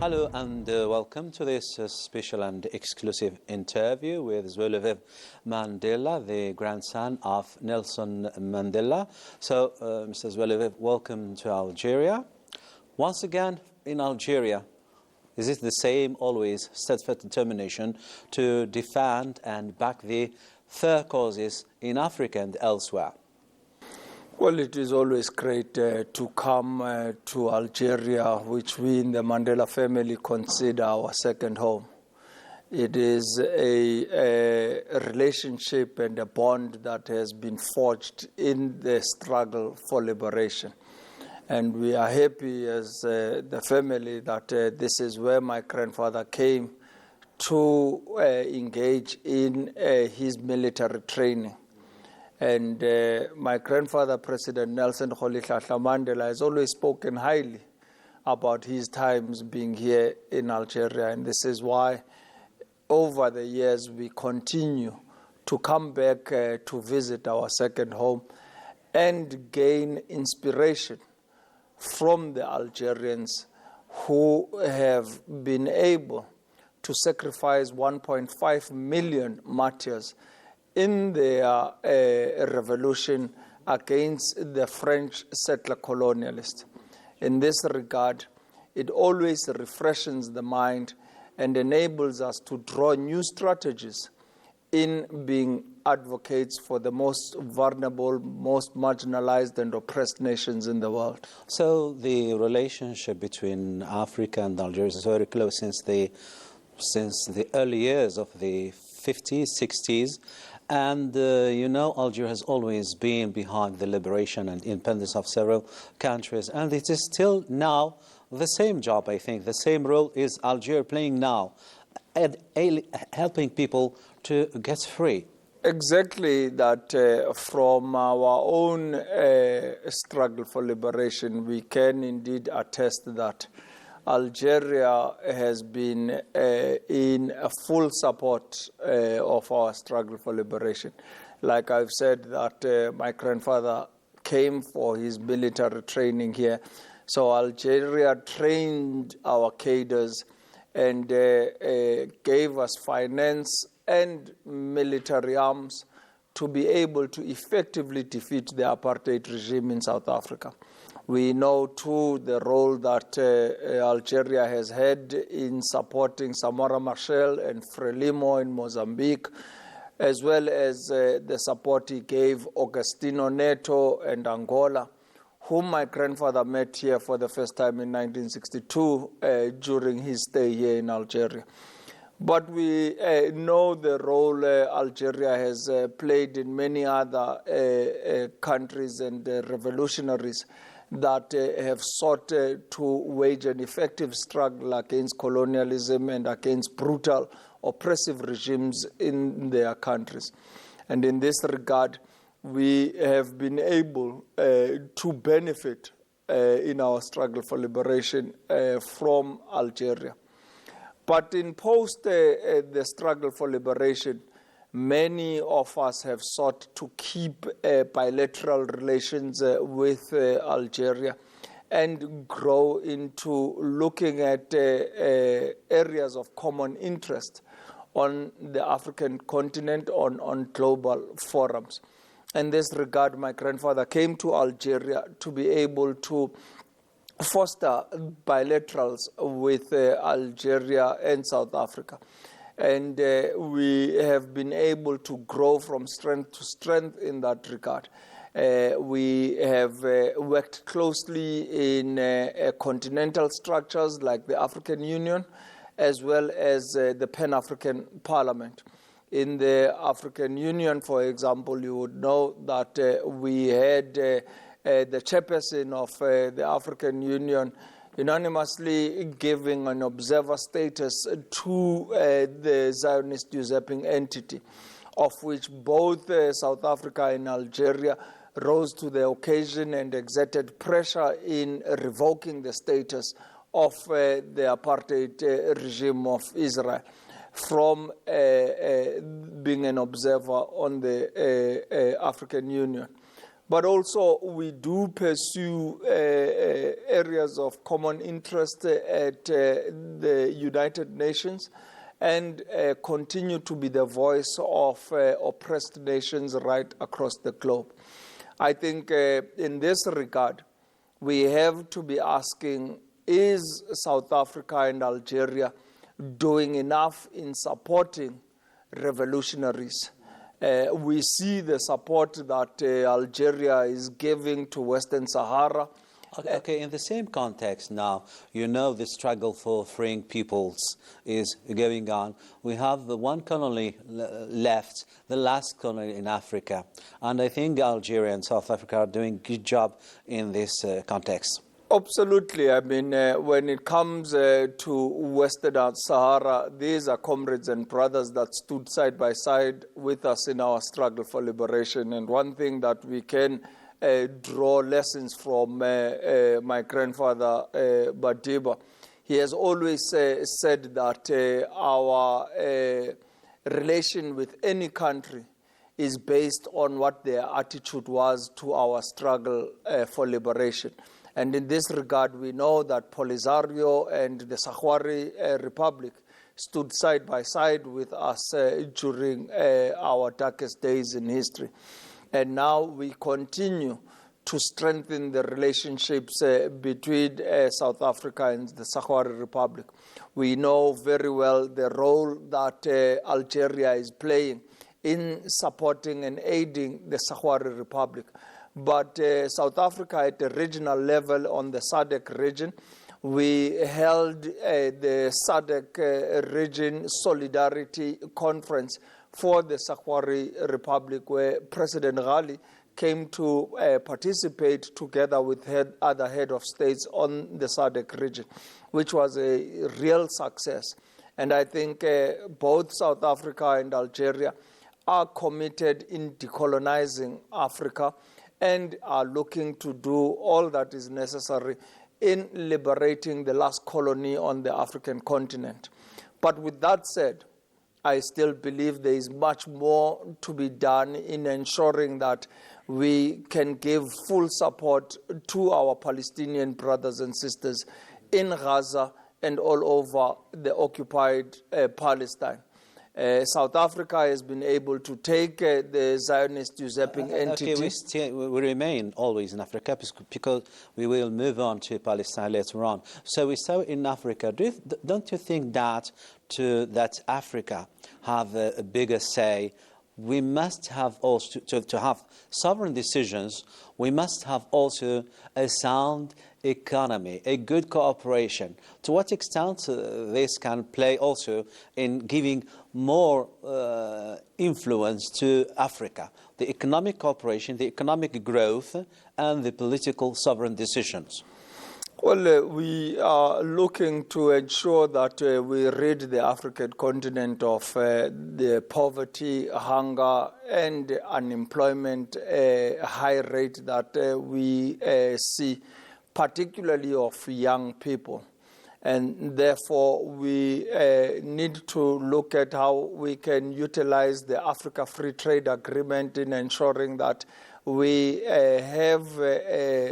Hello and welcome to this special and exclusive interview with Zwelivelile Mandela, the grandson of Nelson Mandela. So, Mr. Zwelivelile, welcome to Algeria. Once again, in Algeria, is it the same always steadfast determination to defend and back the fair causes in Africa and elsewhere? Well, it is always great to come to Algeria, which we in the Mandela family consider our second home. It is a relationship and a bond that has been forged in the struggle for liberation. And we are happy as the family that this is where my grandfather came to engage in his military training. And my grandfather, President Nelson Mandela, has always spoken highly about his times being here in Algeria. And this is why, over the years, we continue to come back to visit our second home and gain inspiration from the Algerians who have been able to sacrifice 1.5 million martyrs in their revolution against the French settler colonialists. In this regard, it always refreshes the mind and enables us to draw new strategies in being advocates for the most vulnerable, most marginalized and oppressed nations in the world. So the relationship between Africa and Algeria is very close since the early years of the 50s, 60s. And, Algeria has always been behind the liberation and independence of several countries. And it is still now the same job, I think. The same role is Algeria playing now, helping people to get free. Exactly that. From our own struggle for liberation, we can indeed attest that Algeria has been in full support of our struggle for liberation. Like I've said, that my grandfather came for his military training here. So Algeria trained our cadres and gave us finance and military arms to be able to effectively defeat the apartheid regime in South Africa. We know, too, the role that Algeria has had in supporting Samora Machel and Frelimo in Mozambique, as well as the support he gave Agostinho Neto and Angola, whom my grandfather met here for the first time in 1962 during his stay here in Algeria. But we know the role Algeria has played in many other countries and revolutionaries that have sought to wage an effective struggle against colonialism and against brutal, oppressive regimes in their countries. And in this regard, we have been able to benefit in our struggle for liberation from Algeria. But in post the struggle for liberation, many of us have sought to keep bilateral relations with Algeria and grow into looking at areas of common interest on the African continent, on global forums. In this regard, my grandfather came to Algeria to be able to foster bilaterals with Algeria and South Africa. And we have been able to grow from strength to strength in that regard. We have worked closely in continental structures like the African Union, as well as the Pan-African Parliament. In the African Union, for example, you would know that we had the chairperson of the African Union unanimously giving an observer status to the Zionist usurping entity, of which both South Africa and Algeria rose to the occasion and exerted pressure in revoking the status of the apartheid regime of Israel from being an observer on the African Union. But also we do pursue areas of common interest at the United Nations and continue to be the voice of oppressed nations right across the globe. I think in this regard, we have to be asking, is South Africa and Algeria doing enough in supporting revolutionaries? We see the support that Algeria is giving to Western Sahara. Okay, in the same context now, you know the struggle for freeing peoples is going on. We have the one colony left, the last colony in Africa. And I think Algeria and South Africa are doing a good job in this context. Absolutely. I mean, when it comes to Western Sahara, these are comrades and brothers that stood side by side with us in our struggle for liberation. And one thing that we can draw lessons from my grandfather, Badiba, he has always said that our relation with any country is based on what their attitude was to our struggle for liberation. And in this regard, we know that Polisario and the Sahrawi Republic stood side by side with us during our darkest days in history. And now we continue to strengthen the relationships between South Africa and the Sahrawi Republic. We know very well the role that Algeria is playing in supporting and aiding the Sahrawi Republic. But South Africa at the regional level on the SADC region, we held the SADC region Solidarity Conference for the Sahrawi Republic, where President Ghali came to participate together with other head of states on the SADC region, which was a real success. And I think both South Africa and Algeria are committed in decolonizing Africa and are looking to do all that is necessary in liberating the last colony on the African continent. But with that said, I still believe there is much more to be done in ensuring that we can give full support to our Palestinian brothers and sisters in Gaza and all over the occupied Palestine. South Africa has been able to take the Zionist usurping entity. Okay, we remain always in Africa because we will move on to Palestine later on. So we saw in Africa. Don't you think that that Africa have a bigger say? We must have also to have sovereign decisions. We must have also a sound economy, a good cooperation. To what extent this can play also in giving more influence to Africa, the economic cooperation, the economic growth, and the political sovereign decisions? Well, we are looking to ensure that we rid the African continent of the poverty, hunger, and unemployment high rate that we see, particularly of young people. And therefore, we need to look at how we can utilize the Africa Free Trade Agreement in ensuring that we have the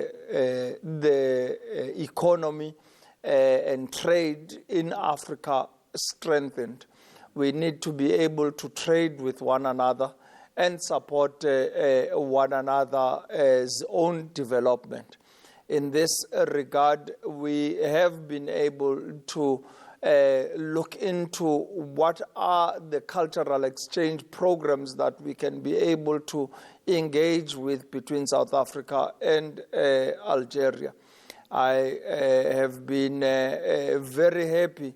economy and trade in Africa strengthened. We need to be able to trade with one another and support one another's own development. In this regard, we have been able to look into what are the cultural exchange programs that we can be able to engage with between South Africa and Algeria. I have been very happy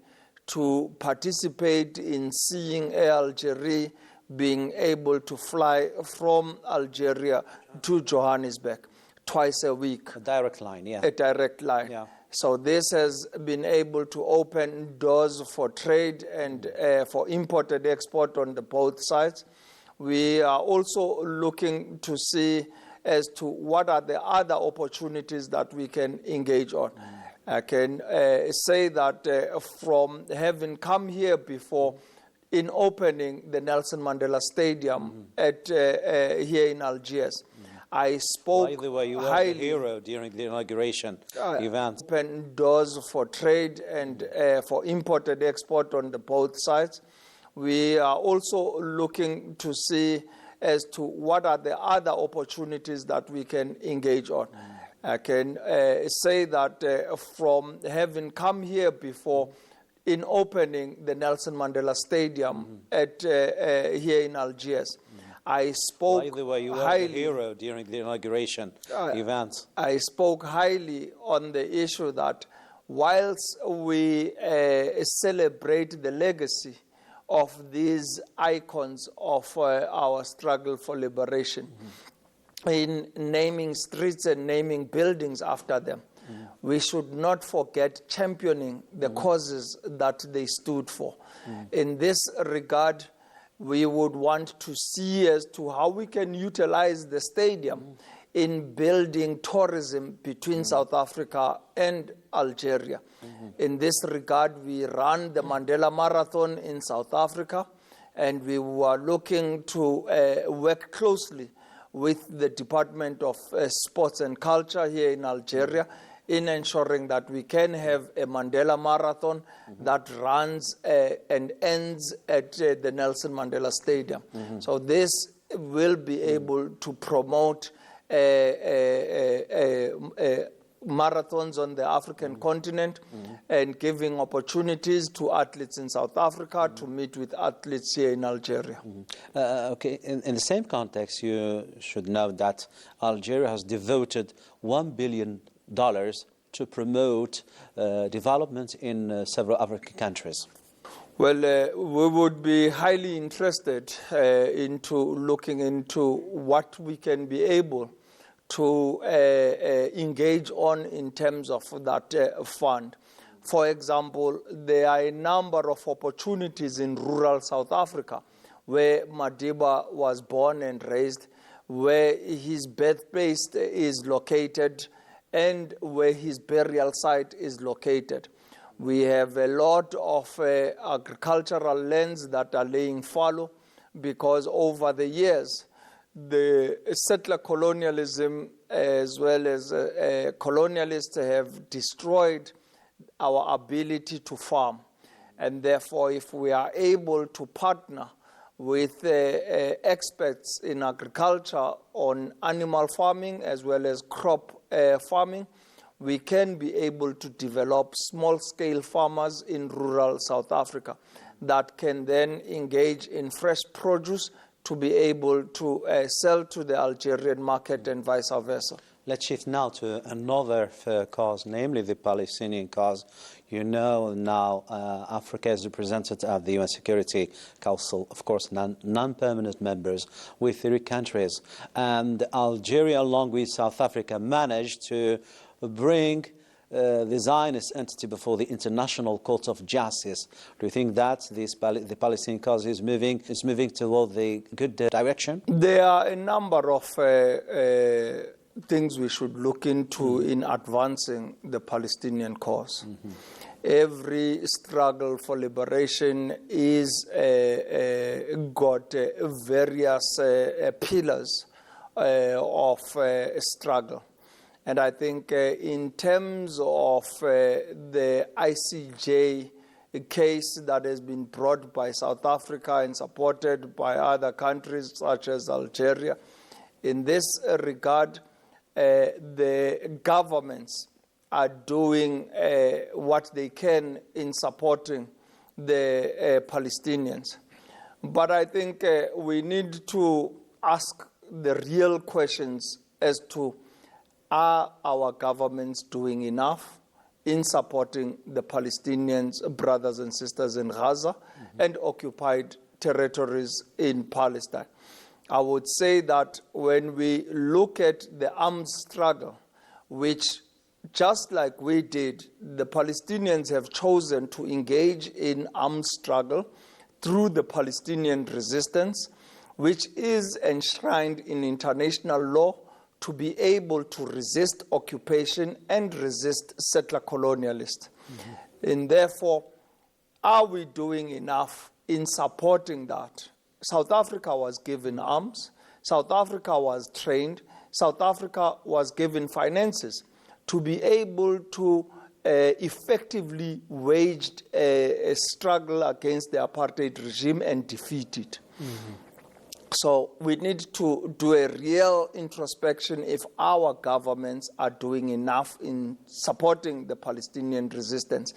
to participate in seeing Air Algerie being able to fly from Algeria to Johannesburg twice a week. A direct line, yeah. A direct line. Yeah. So this has been able to open doors for trade and for import and export on the both sides. We are also looking to see as to what are the other opportunities that we can engage on. I can say that from having come here before in opening the Nelson Mandela Stadium at here in Algiers, I spoke By the way, you were the highly. hero during the inauguration event. Open doors for trade and for import and export on the both sides. We are also looking to see as to what are the other opportunities that we can engage on. I can say that from having come here before in opening the Nelson Mandela Stadium at here in Algiers, I spoke By the way, you were highly. the hero during the inauguration event. I spoke highly on the issue that whilst we celebrate the legacy of these icons of our struggle for liberation, in naming streets and naming buildings after them, we should not forget championing the causes that they stood for. In this regard, we would want to see as to how we can utilize the stadium in building tourism between South Africa and Algeria. In this regard, we ran the Mandela Marathon in South Africa, and we were looking to work closely with the Department of Sports and Culture here in Algeria in ensuring that we can have a Mandela Marathon that runs and ends at the Nelson Mandela Stadium. So this will be able to promote marathons on the African continent and giving opportunities to athletes in South Africa to meet with athletes here in Algeria. Okay, in the same context, you should know that Algeria has devoted $1 billion to promote development in several African countries. Well, we would be highly interested into looking into what we can be able to engage on in terms of that fund. For example, there are a number of opportunities in rural South Africa where Madiba was born and raised, where his birthplace is located, and where his burial site is located. We have a lot of agricultural lands that are laying fallow because over the years, the settler colonialism as well as colonialists have destroyed our ability to farm. And therefore, if we are able to partner with experts in agriculture on animal farming as well as crop farming, we can be able to develop small-scale farmers in rural South Africa that can then engage in fresh produce to be able to sell to the Algerian market and vice versa. Let's shift now to another cause, namely the Palestinian cause. You know now Africa is represented at the UN Security Council, of course, non-permanent members with 3 countries. And Algeria, along with South Africa, managed to bring the Zionist entity before the International Court of Justice. Do you think that the Palestinian cause is moving toward the good direction? There are a number of things we should look into in advancing the Palestinian cause. Every struggle for liberation is got various pillars of struggle. And I think in terms of the ICJ case that has been brought by South Africa and supported by other countries such as Algeria, in this regard, the governments are doing what they can in supporting the Palestinians. But I think we need to ask the real questions as to, are our governments doing enough in supporting the Palestinians, brothers and sisters in Gaza and occupied territories in Palestine? I would say that when we look at the armed struggle, which just like we did, the Palestinians have chosen to engage in armed struggle through the Palestinian resistance, which is enshrined in international law to be able to resist occupation and resist settler colonialists. And therefore, are we doing enough in supporting that? South Africa was given arms. South Africa was trained. South Africa was given finances to be able to effectively wage a struggle against the apartheid regime and defeat it. So we need to do a real introspection if our governments are doing enough in supporting the Palestinian resistance.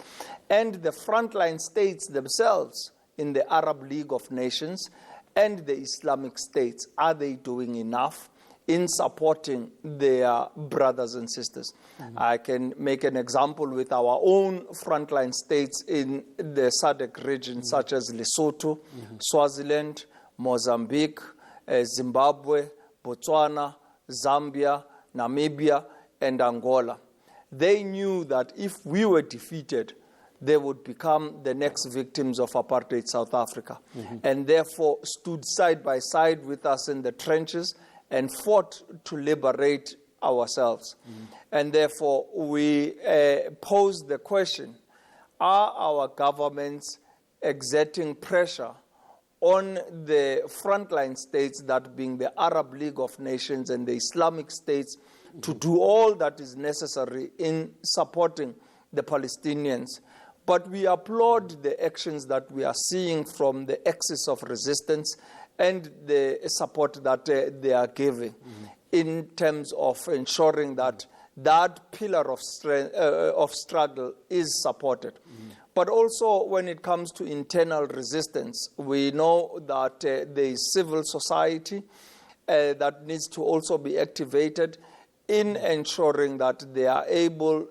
And the frontline states themselves in the Arab League of Nations and the Islamic states, are they doing enough in supporting their brothers and sisters? I can make an example with our own frontline states in the SADC region, such as Lesotho, Swaziland, Mozambique, Zimbabwe, Botswana, Zambia, Namibia, and Angola. They knew that if we were defeated, they would become the next victims of apartheid South Africa, and therefore stood side by side with us in the trenches and fought to liberate ourselves. And therefore, we pose the question, are our governments exerting pressure on the frontline states, that being the Arab League of Nations and the Islamic states, to do all that is necessary in supporting the Palestinians? But we applaud the actions that we are seeing from the axis of resistance and the support that they are giving in terms of ensuring that that pillar of strength, of struggle is supported. But also when it comes to internal resistance, we know that there is civil society that needs to also be activated in ensuring that they are able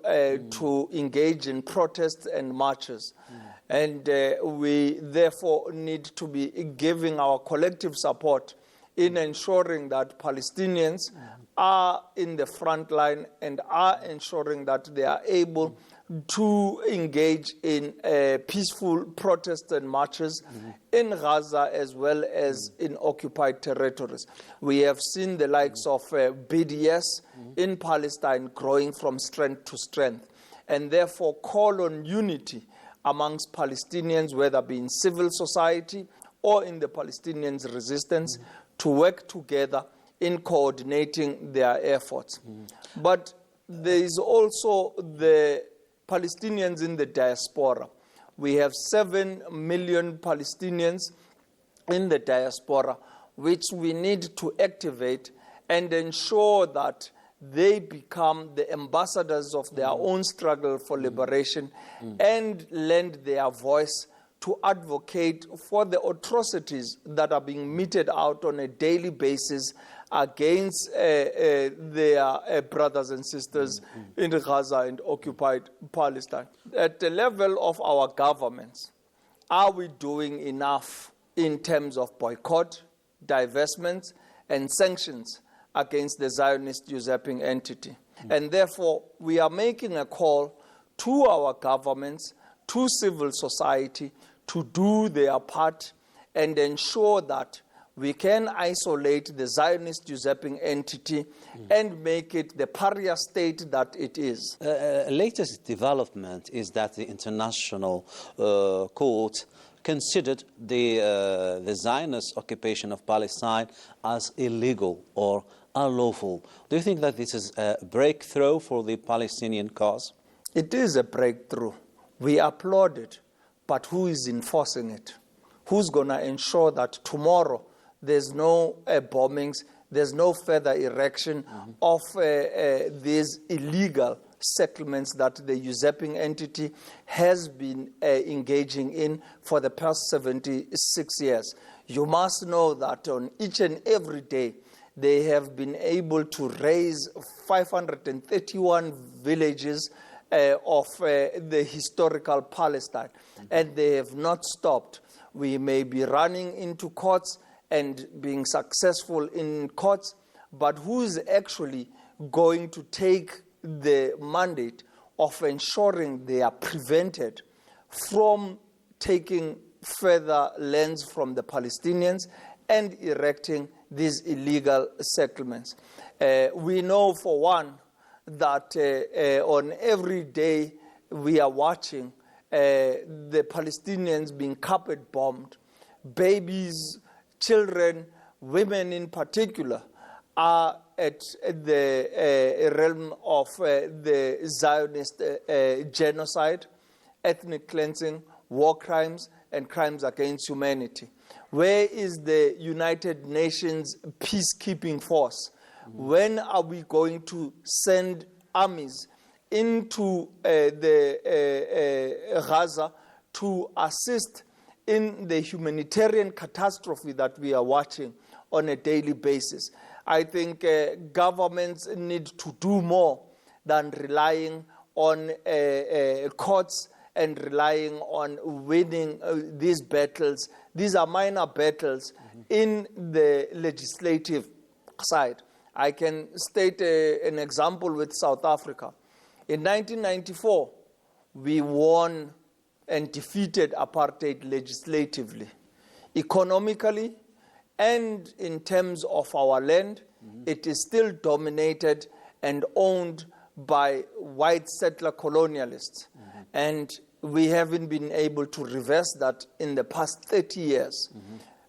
to engage in protests and marches. And we therefore need to be giving our collective support in ensuring that Palestinians are in the front line and are ensuring that they are able to engage in peaceful protests and marches in Gaza as well as in occupied territories. We have seen the likes of BDS in Palestine growing from strength to strength, and therefore call on unity amongst Palestinians, whether it be in civil society or in the Palestinians' resistance, to work together in coordinating their efforts. But there is also the Palestinians in the diaspora. We have 7 million Palestinians in the diaspora, which we need to activate and ensure that they become the ambassadors of their own struggle for liberation and lend their voice to advocate for the atrocities that are being meted out on a daily basis against their brothers and sisters in Gaza and occupied Palestine. At the level of our governments, are we doing enough in terms of boycott, divestments, and sanctions against the Zionist usurping entity? And therefore, we are making a call to our governments, to civil society, to do their part and ensure that we can isolate the Zionist usurping entity and make it the pariah state that it is. Latest development is that the International Court considered the Zionist occupation of Palestine as illegal or unlawful. Do you think that this is a breakthrough for the Palestinian cause? It is a breakthrough. We applaud it. But who is enforcing it? Who's going to ensure that tomorrow there's no bombings, there's no further erection of these illegal settlements that the usurping entity has been engaging in for the past 76 years? You must know that on each and every day, they have been able to raise 531 villages of the historical Palestine, and they have not stopped. We may be running into courts and being successful in courts, but who is actually going to take the mandate of ensuring they are prevented from taking further lands from the Palestinians and erecting these illegal settlements? We know, for one, that on every day we are watching the Palestinians being carpet bombed. Babies, children, women in particular are at the realm of the Zionist genocide, ethnic cleansing, war crimes, and crimes against humanity? Where is the United Nations peacekeeping force? When are we going to send armies into Gaza to assist in the humanitarian catastrophe that we are watching on a daily basis? I think governments need to do more than relying on courts and relying on winning these battles. These are minor battles in the legislative side. I can state an example with South Africa. In 1994, we won and defeated apartheid legislatively. Economically and in terms of our land, it is still dominated and owned by white settler colonialists. And we haven't been able to reverse that in the past 30 years.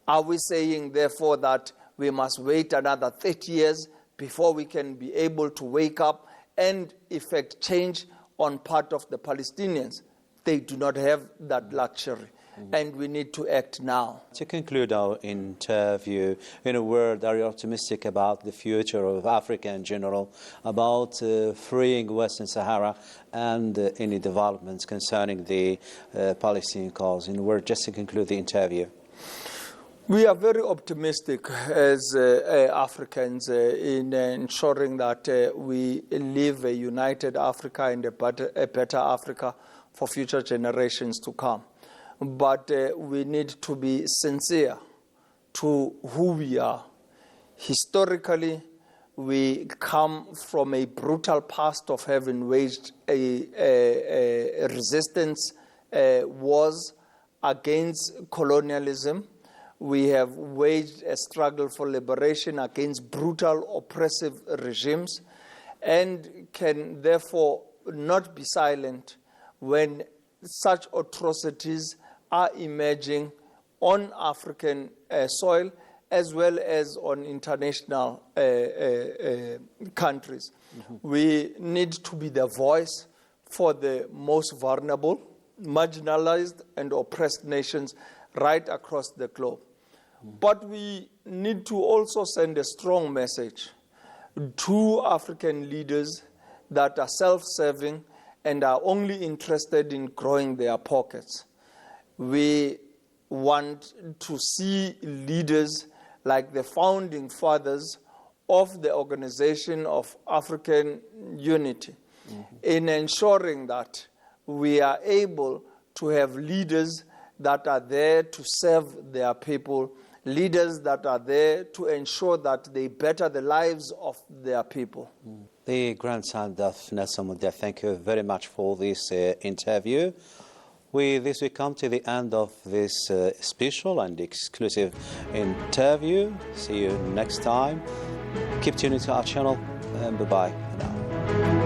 Are we saying, therefore, that we must wait another 30 years before we can be able to wake up and effect change on part of the Palestinians? They do not have that luxury, and we need to act now. To conclude our interview, in a word, are you optimistic about the future of Africa in general, about freeing Western Sahara and any developments concerning the Palestinian cause? In a word, just to conclude the interview. We are very optimistic as Africans in ensuring that we live a united Africa and a better Africa for future generations to come. But we need to be sincere to who we are. Historically, we come from a brutal past of having waged a resistance wars against colonialism. We have waged a struggle for liberation against brutal, oppressive regimes, and can therefore not be silent when such atrocities are emerging on African soil as well as on international countries. We need to be the voice for the most vulnerable, marginalized, and oppressed nations right across the globe. But we need to also send a strong message to African leaders that are self-serving and are only interested in growing their pockets. We want to see leaders like the founding fathers of the Organization of African Unity in ensuring that we are able to have leaders that are there to serve their people, leaders that are there to ensure that they better the lives of their people. The grandson of Nelson Mandela, thank you very much for this interview. With this, we come to the end of this special and exclusive interview. See you next time. Keep tuning to our channel, and bye-bye for now.